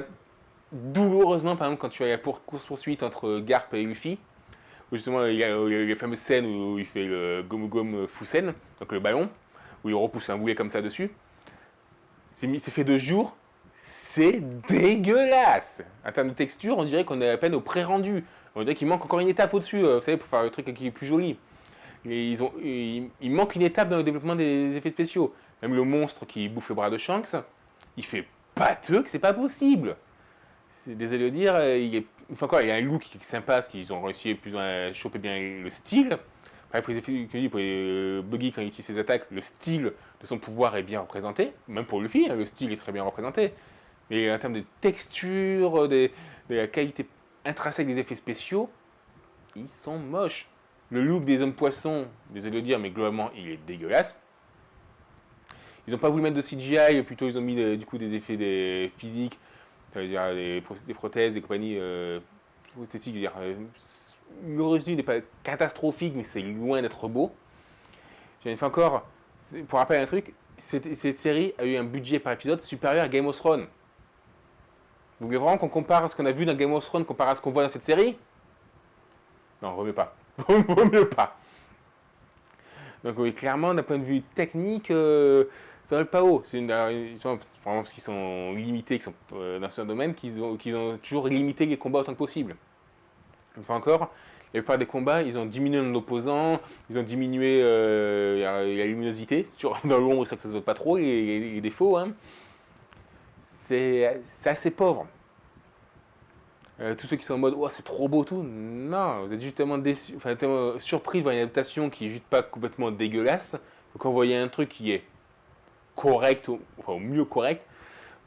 douloureusement par exemple quand tu as la course-poursuite entre Garp et Luffy. Où justement il y a les fameuses scènes où il fait le Gomu Gomu Fusen, donc le ballon, où il repousse un boulet comme ça dessus. C'est fait de jour, c'est dégueulasse. En termes de texture, on dirait qu'on est à peine au pré-rendu. On dirait qu'il manque encore une étape au-dessus, vous savez, pour faire le truc qui est plus joli. Il manque une étape dans le développement des effets spéciaux. Même le monstre qui bouffe le bras de Shanks, il fait pâteux que c'est pas possible. Désolé de dire, encore, il y a un look qui est sympa, parce qu'ils ont réussi plus ou moins à choper bien le style. Après, pour les effets que je dis, pour les Buggy, quand il utilise ses attaques, le style de son pouvoir est bien représenté. Même pour Luffy, hein, le style est très bien représenté. Mais en termes de texture, de la qualité intrinsèque des effets spéciaux, ils sont moches. Le look des hommes poissons, désolé de le dire, mais globalement, il est dégueulasse. Ils n'ont pas voulu mettre de CGI, plutôt ils ont mis du coup des effets physiques, c'est-à-dire des prothèses, des compagnies esthétiques. Le résultat n'est pas catastrophique, mais c'est loin d'être beau. J'en ai fait encore, pour rappeler un truc, cette série a eu un budget par épisode supérieur à Game of Thrones. Vous voulez vraiment qu'on compare ce qu'on a vu dans Game of Thrones comparé à ce qu'on voit dans cette série? Non, vaut mieux pas. Vaut mieux pas. Donc oui, clairement, d'un point de vue technique, ça vole pas haut. C'est vraiment parce qu'ils sont limités, qu'ils sont dans ce domaine, qu'ils ont toujours limité les combats autant que possible. Une fois encore, la plupart des combats, ils ont diminué l'opposant, ils ont diminué la luminosité. Dans l'ombre, ça que ça se voit pas trop, les défauts. Hein. C'est assez pauvre. Tous ceux qui sont en mode oh, c'est trop beau tout, non, vous êtes justement déçus, enfin tellement surpris de voir une adaptation qui est juste pas complètement dégueulasse. Donc quand vous voyez un truc qui est correct, enfin au mieux correct,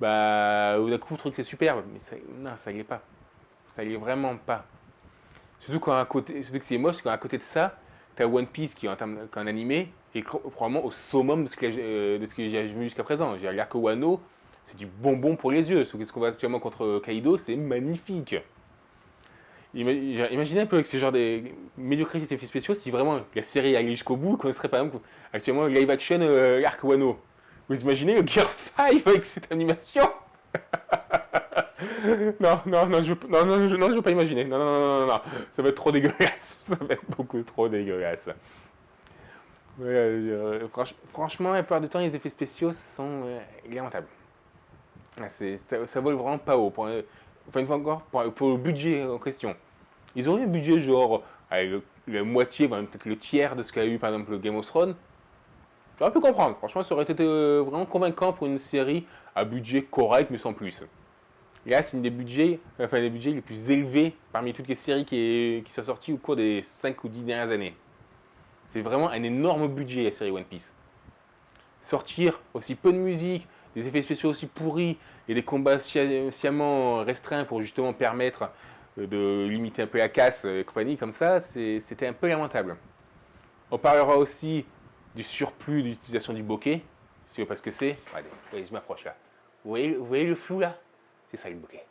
bah d'un coup vous trouvez que c'est superbe, mais ça, non, ça l'est pas, ça l'est vraiment pas. Surtout quand à côté, surtout que c'est moche, quand à côté de ça, t'as One Piece qui en animé est probablement au summum de ce que j'ai vu jusqu'à présent. J'ai l'arc Wano, c'est du bonbon pour les yeux. Ce qu'on voit actuellement contre Kaido, c'est magnifique. Imaginez un peu avec ce genre de médiocrité des effets spéciaux si vraiment la série allait jusqu'au bout, qu'on serait par exemple actuellement live action l'arc Wano. Vous imaginez le Gear 5 avec cette animation? Non, je veux pas imaginer. Non, ça va être trop dégueulasse. Ça va être beaucoup trop dégueulasse. Franchement, la plupart du temps, les effets spéciaux sont lamentables. Ça vole vraiment pas haut. Enfin, une fois encore, pour le budget en question. Ils ont eu un budget genre la moitié, peut-être le tiers de ce qu'a eu par exemple le Game of Thrones. J'aurais pu comprendre. Franchement, ça aurait été vraiment convaincant pour une série à budget correct, mais sans plus. Et là, c'est une des budgets les plus élevés parmi toutes les séries qui sont sorties au cours des 5 ou 10 dernières années. C'est vraiment un énorme budget, la série One Piece. Sortir aussi peu de musique, des effets spéciaux aussi pourris et des combats sciemment restreints pour justement permettre de limiter un peu la casse et compagnie comme ça, c'était un peu lamentable. On parlera aussi du surplus d'utilisation du bokeh, si vous savez pas ce que c'est. Allez, je m'approche là. Vous voyez le flou là? C'est ça le bokeh.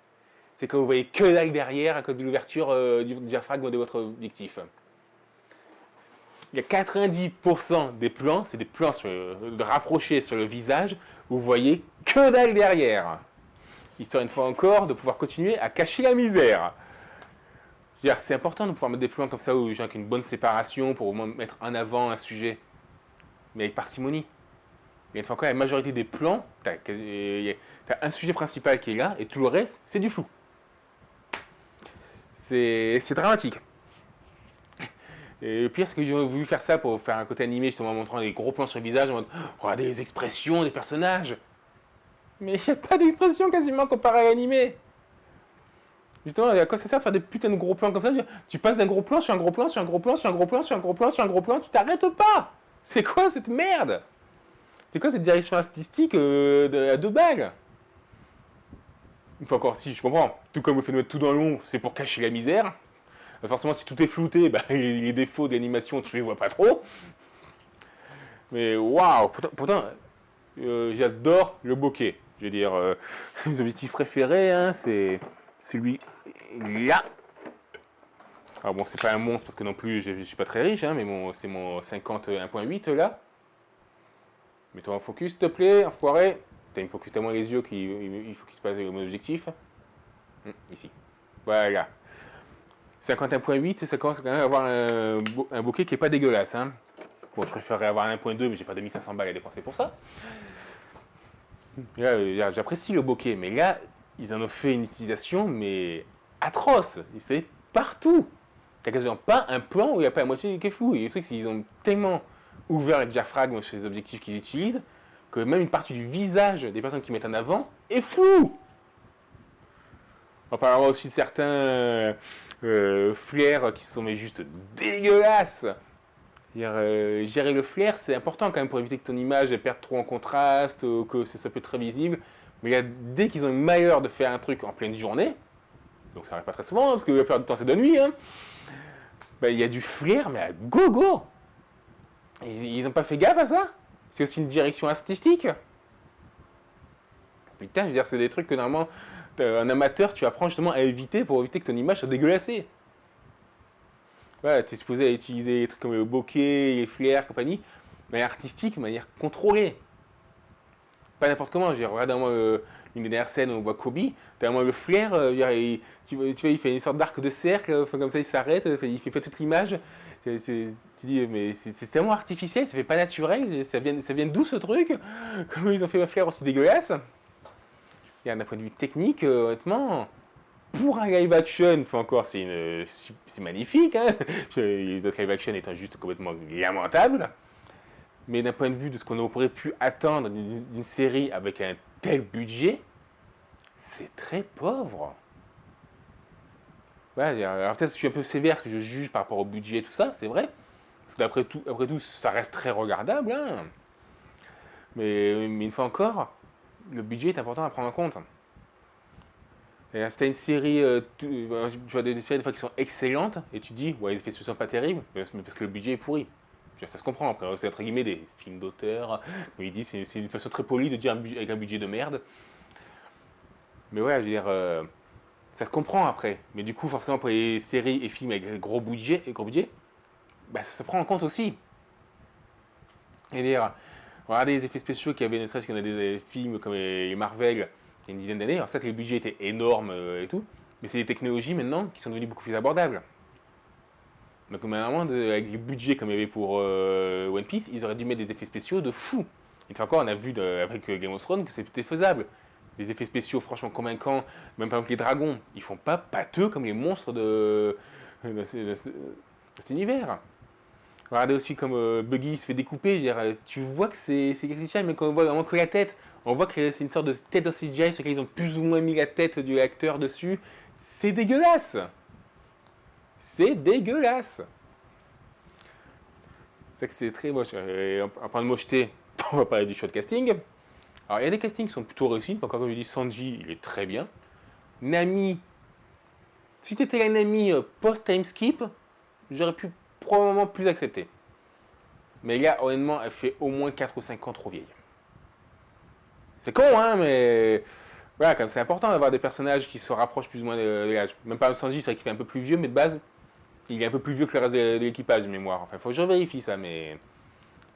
C'est quand vous voyez que dalle derrière à cause de l'ouverture du diaphragme de votre objectif. Il y a 90% des plans, c'est des plans de rapprochés sur le visage, où vous voyez que dalle derrière. Histoire une fois encore de pouvoir continuer à cacher la misère. C'est important de pouvoir mettre des plans comme ça, où j'ai une bonne séparation pour au moins mettre en avant un sujet, mais avec parcimonie. Mais une fois encore, la majorité des plans, t'as un sujet principal qui est là, et tout le reste, c'est du flou. C'est dramatique. Et le pire, c'est que j'ai voulu faire ça pour faire un côté animé, justement en montrant des gros plans sur le visage, en mode regardez les expressions des personnages. Mais il n'y a pas d'expression quasiment comparé à l'animé. Justement, à quoi ça sert de faire des putains de gros plans comme ça? Tu passes d'un gros plan sur un gros plan, sur un gros plan, sur un gros plan, sur un gros plan, sur un gros plan, tu t'arrêtes pas. C'est quoi cette merde? C'est quoi cette direction artistique à deux balles? Enfin, encore si, je comprends. Tout comme le fait de mettre tout dans l'ombre, c'est pour cacher la misère. Forcément, si tout est flouté, bah, les défauts de l'animation, tu les vois pas trop. Mais waouh, pourtant j'adore le bokeh. Je veux dire, mes objectifs préférés, hein, c'est celui-là. Alors bon, c'est pas un monstre parce que non plus, je suis pas très riche, hein, mais c'est mon 51.8 là. Mets-toi en focus, s'il te plaît, enfoiré. T'as une focus tellement les yeux qu'il faut qu'il se passe mon objectif. Ici. Voilà. 51.8, ça commence quand même à avoir un bokeh qui est pas dégueulasse. Hein. Bon, je préférerais avoir un 1.2, mais j'ai pas 2500 balles à dépenser pour ça. Là, j'apprécie le bokeh, mais là, ils en ont fait une utilisation, mais atroce. C'est partout. Il n'y a quasiment pas un plan où il n'y a pas la moitié qui est flou. Et le truc, c'est qu'ils ont tellement ouvert le diaphragme sur les objectifs qu'ils utilisent, que même une partie du visage des personnes qui mettent en avant est flou. On parlera aussi de certains flares qui sont mais juste dégueulasses. Gérer le flair, c'est important quand même pour éviter que ton image perde trop en contraste, que ça peut être très visible. Mais là, dès qu'ils ont le malheur de faire un truc en pleine journée, donc ça arrive pas très souvent, hein, parce que la plupart du temps c'est de nuit, hein, bah, il y a du flair, mais à gogo. Ils n'ont pas fait gaffe à ça. C'est aussi une direction artistique. Putain, je veux dire, c'est des trucs que normalement, un amateur, tu apprends justement à éviter pour éviter que ton image soit dégueulassée. Ouais, tu es supposé utiliser des trucs comme le bokeh, les flares, compagnie, de manière artistique, de manière contrôlée. Pas n'importe comment. J'ai regardé une des dernières scènes où on voit Kobe, t'as vraiment le flair, tu vois, il fait une sorte d'arc de cercle, comme ça il s'arrête, il fait pas toute l'image. Tu dis, mais c'est tellement artificiel, ça fait pas naturel, ça vient d'où ce truc? Comment ils ont fait un flair aussi dégueulasse? Et d'un point de vue technique, honnêtement, pour un live action, enfin encore, c'est magnifique, hein. Les autres live action étant juste complètement lamentables. Mais d'un point de vue de ce qu'on aurait pu attendre d'une série avec un tel budget, c'est très pauvre. Ouais, alors peut-être que je suis un peu sévère parce que je juge par rapport au budget et tout ça, c'est vrai. Parce que après tout, ça reste très regardable, hein. Mais une fois encore, le budget est important à prendre en compte. C'était une série, tu vois des séries des fois qui sont excellentes, et tu dis, ouais, les effets spéciaux sont pas terribles, mais parce que le budget est pourri. Ça se comprend, après, c'est entre guillemets des films d'auteur, comme il dit, c'est une façon très polie de dire avec un budget de merde. Mais ouais, je veux dire, ça se comprend après. Mais du coup, forcément, pour les séries et films avec gros budget, bah, ça se prend en compte aussi. Et dire, regardez les effets spéciaux qu'il y avait, ne serait-ce qu'il y en a des films comme les Marvel, il y a une dizaine d'années. Alors, certes, les budgets étaient énormes et tout, mais c'est des technologies maintenant qui sont devenues beaucoup plus abordables. Donc, normalement, avec des budgets comme il y avait pour One Piece, ils auraient dû mettre des effets spéciaux de fou. Et puis encore, on a vu avec Game of Thrones que c'était faisable. Des effets spéciaux franchement convaincants, même par exemple les dragons, ils font pas pâteux comme les monstres de cet univers. Regardez aussi comme Buggy se fait découper, tu vois que c'est CGI, mais quand on voit vraiment que la tête, on voit que c'est une sorte de tête en CGI sur laquelle ils ont plus ou moins mis la tête du acteur dessus. C'est dégueulasse. C'est dégueulasse. C'est que c'est très moche. Et en parlant de mocheté, on va parler du show de casting. Alors il y a des castings qui sont plutôt réussis. Encore comme je dis, Sanji, il est très bien. Nami, si t'étais la Nami post-time skip, j'aurais pu probablement plus accepter. Mais là, honnêtement, elle fait au moins 4 ou 5 ans trop vieille. C'est con, hein, mais voilà, comme c'est important d'avoir des personnages qui se rapprochent plus ou moins de l'âge. Même pas Sanji, c'est vrai qu'il fait un peu plus vieux, mais de base, il est un peu plus vieux que le reste de l'équipage de mémoire. Enfin, faut que je vérifie ça, mais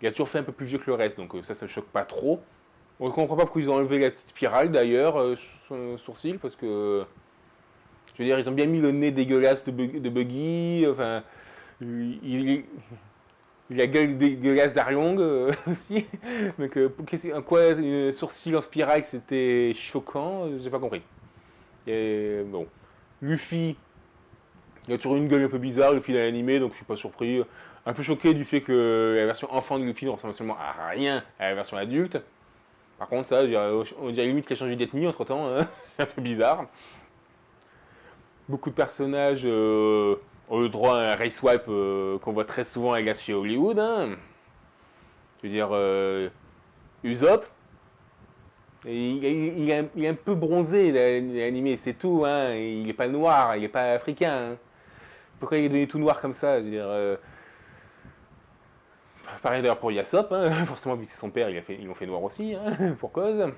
il a toujours fait un peu plus vieux que le reste, donc ça ne choque pas trop. On ne comprend pas pourquoi ils ont enlevé la petite spirale d'ailleurs, son sourcil, parce que je veux dire, ils ont bien mis le nez dégueulasse de Buggy, enfin, il, il a gueule dégueulasse d'Arlong aussi. Donc, en quoi un sourcil en spirale c'était choquant, j'ai pas compris. Et bon, Luffy, il a toujours une gueule un peu bizarre, Luffy dans l'animé, donc je suis pas surpris. Un peu choqué du fait que la version enfant de Luffy ne ressemble seulement à rien à la version adulte. Par contre, ça, on dirait limite qu'il a changé d'ethnie entre temps, hein. C'est un peu bizarre. Beaucoup de personnages ont eu droit à un race swap qu'on voit très souvent à chez Hollywood, hein. Je veux dire, Usopp, il est un peu bronzé, l'animé, c'est tout, hein. Il n'est pas noir, il n'est pas africain, hein. Pourquoi il est devenu tout noir comme ça? Je veux dire, pareil d'ailleurs pour Yasop, hein. Forcément, vu que c'est son père, ils l'ont fait noir aussi, hein, pour cause.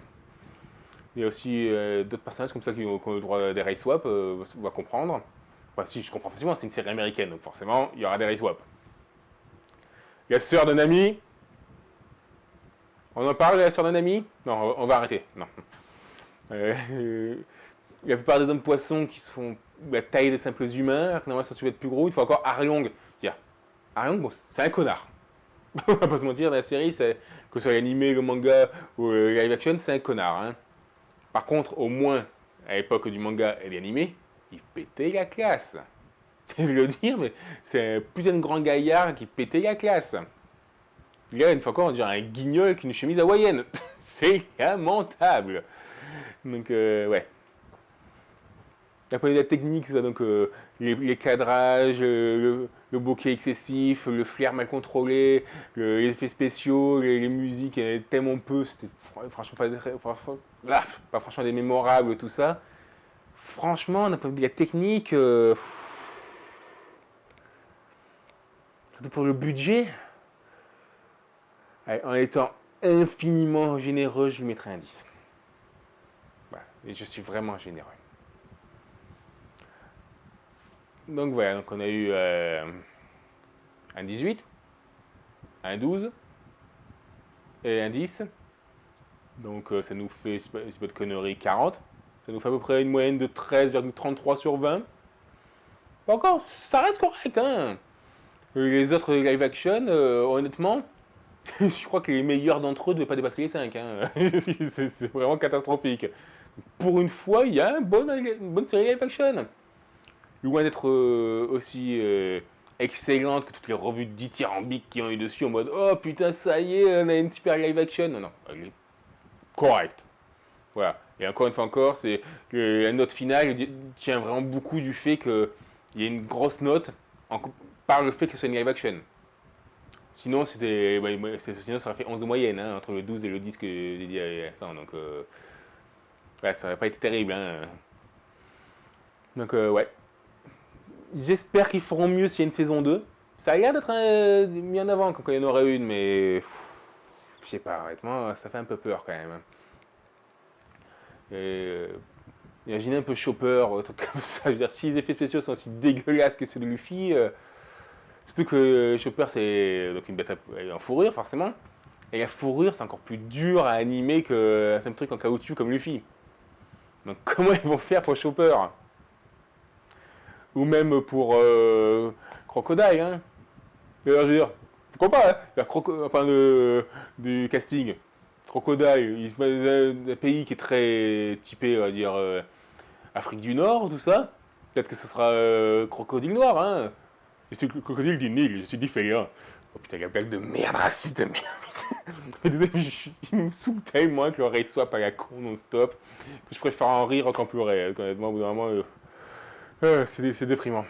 Il y a aussi d'autres personnages comme ça qui ont le droit à des race swap, on va comprendre. Enfin, si, je comprends facilement, c'est une série américaine, donc forcément, il y aura des race swap. La sœur de Nami. On en parle de la sœur de Nami? Non, on va arrêter. Non. La plupart des hommes poissons qui se font la taille des simples humains, alors que normalement ça doit être plus gros. Il faut encore Arlong. Arlong, bon, c'est un connard. On va pas se mentir, dans la série, que ce soit l'animé, le manga ou le live action, c'est un connard, hein. Par contre, au moins, à l'époque du manga et de l'animé, il pétait la classe. Je veux le dire, mais c'est un putain de grand gaillard qui pétait la classe. Là, une fois encore, on dirait un guignol avec une chemise hawaïenne. C'est lamentable. Donc, ouais. D'un point de vue de la technique, ça, donc, les cadrages, le bokeh excessif, le flair mal contrôlé, les effets spéciaux, les musiques, tellement peu, c'était franchement pas là, pas franchement des mémorables, tout ça. Franchement, d'un point de vue de la technique, surtout pour le budget, allez, en étant infiniment généreux, je lui mettrais un 10. Voilà. Et je suis vraiment généreux. Donc voilà, donc on a eu un 18, un 12 et un 10. Donc ça nous fait, c'est pas de conneries, 40. Ça nous fait à peu près une moyenne de 13,33 sur 20. Pas encore, ça reste correct, hein. Les autres live action, honnêtement, je crois que les meilleurs d'entre eux ne devaient pas dépasser les 5. Hein. C'est vraiment catastrophique. Pour une fois, il y a une bonne série live action. Loin d'être aussi excellente que toutes les revues de dithyrambiques qui ont eu dessus en mode oh putain, ça y est, on a une super live action. Non, non, elle est correcte. Voilà. Et encore une fois, c'est que la note finale tient vraiment beaucoup du fait qu'il y a une grosse note par le fait que ce soit une live action. Sinon, sinon, ça aurait fait 11 de moyenne, hein, entre le 12 et le 10 que j'ai dit à l'instant. Donc, ouais, ça aurait pas été terrible. Hein. Donc, ouais. J'espère qu'ils feront mieux s'il y a une saison 2. Ça a l'air d'être mis en avant quand il y en aurait une, mais je sais pas, honnêtement, ça fait un peu peur quand même. Et, imaginez un peu Chopper, un truc comme ça. Je veux dire, si les effets spéciaux sont aussi dégueulasses que ceux de Luffy, surtout que Chopper c'est donc une bête en fourrure forcément, et la fourrure c'est encore plus dur à animer que un truc en caoutchouc comme Luffy. Donc comment ils vont faire pour Chopper? Ou même pour Crocodile, hein. D'ailleurs, je veux dire, pourquoi pas, hein, enfin, du casting. Crocodile, il se met un pays qui est très typé, on va dire, Afrique du Nord, tout ça. Peut-être que ce sera Crocodile Noir, hein. Et c'est le crocodile du Nil, je suis différent. Oh putain, la blague de merde, raciste de merde. Il me saoule tellement que le race swap à la con non-stop que je préfère en rire qu'en pleurer. Honnêtement, au bout d'un moment, c'est déprimant.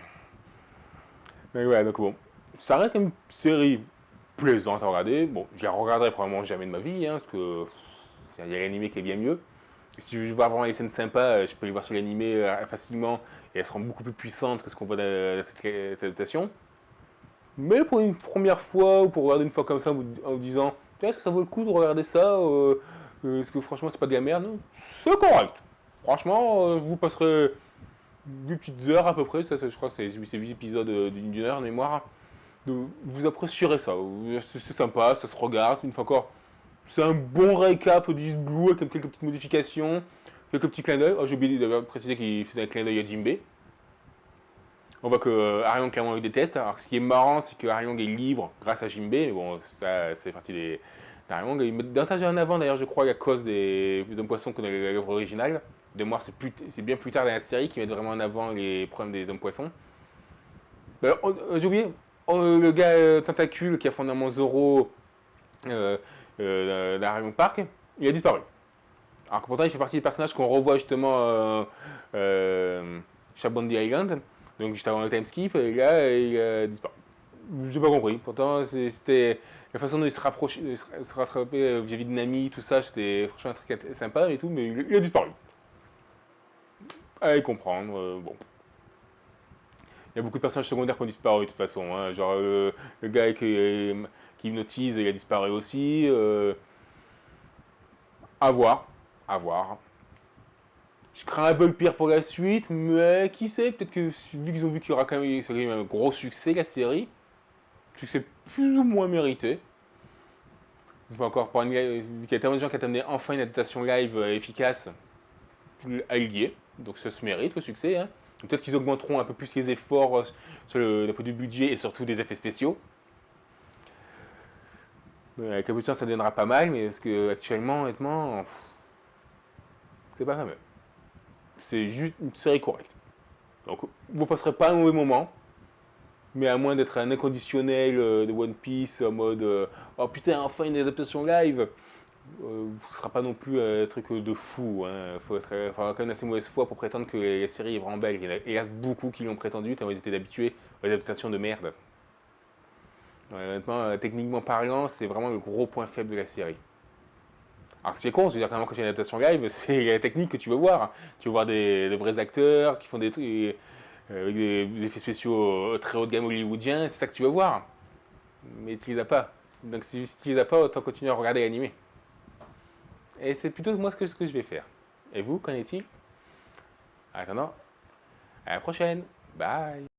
Mais ouais, donc bon. Ça reste une série plaisante à regarder. Bon, je la regarderai probablement jamais de ma vie, hein, parce que il y a l'animé qui est bien mieux. Si je veux voir vraiment les scènes sympas, je peux les voir sur l'animé facilement et elles seront beaucoup plus puissantes que ce qu'on voit dans cette adaptation. Mais pour une première fois ou pour regarder une fois comme ça en vous disant est-ce que ça vaut le coup de regarder ça est-ce que franchement c'est pas de la merde? C'est correct. Franchement, vous passerez 8 petites heures à peu près, ça, je crois que c'est 8 épisodes d'une heure de mémoire. Vous apprécierez ça, c'est sympa, ça se regarde, une fois encore. C'est un bon récap d'East Blue avec quelques petites modifications, quelques petits clins d'œil. Oh, j'ai oublié de préciser qu'il faisait un clin d'œil à Jinbei. On voit que Ariong clairement le déteste. Alors ce qui est marrant, c'est que Ariong est libre grâce à Jinbei, mais bon, ça c'est partie d'Ariong. Il met davantage en avant d'ailleurs, je crois, à cause des hommes poissons qu'on a l'œuvre originale. De moi, c'est bien plus tard dans la série qu'ils mettent vraiment en avant les problèmes des hommes poissons. J'ai oublié, le gars tentacule qui a fondamentalement Zoro d'Ariong Park, il a disparu. Alors que pourtant il fait partie des personnages qu'on revoit justement Shabondi Island, donc juste avant le time skip, et là il a disparu. J'ai pas compris. Pourtant c'était la façon dont il se rapprochait, se rattrapait vis-à-vis de Nami, tout ça, c'était franchement un truc sympa et tout, mais il a disparu. Allez comprendre, bon. Il y a beaucoup de personnages secondaires qui ont disparu de toute façon, hein. Genre le gars qui hypnotise, il a disparu aussi. À voir, à voir. Je crains un peu le pire pour la suite, mais qui sait, peut-être que vu qu'ils ont vu qu'il y aura quand même un gros succès la série, succès plus ou moins mérité. Enfin, encore pour vu qu'il y a tellement de gens qui attendaient enfin une adaptation live efficace à lier, donc ça se mérite le succès. Hein. Peut-être qu'ils augmenteront un peu plus les efforts sur le point du budget et surtout des effets spéciaux. Avec la ça deviendra pas mal, mais parce que actuellement, honnêtement, c'est pas fameux. C'est juste une série correcte. Donc vous passerez pas un mauvais moment, mais à moins d'être un inconditionnel de One Piece en mode oh putain enfin une adaptation live, ce sera pas non plus un truc de fou. Hein. Faudra quand même assez mauvaise foi pour prétendre que la série est vraiment belle. Il y en a hélas beaucoup qui l'ont prétendu, tellement ils étaient habitués aux adaptations de merde. Donc, honnêtement, techniquement parlant, c'est vraiment le gros point faible de la série. Alors c'est con, c'est-à-dire quand tu as une adaptation live, c'est la technique que tu veux voir. Tu veux voir des vrais acteurs qui font des trucs, avec des effets spéciaux très haut de gamme hollywoodiens, c'est ça que tu veux voir. Mais tu les as pas. Donc si tu les as pas, autant continuer à regarder l'animé. Et c'est plutôt moi ce que je vais faire. Et vous, qu'en est-il? En attendant, à la prochaine. Bye.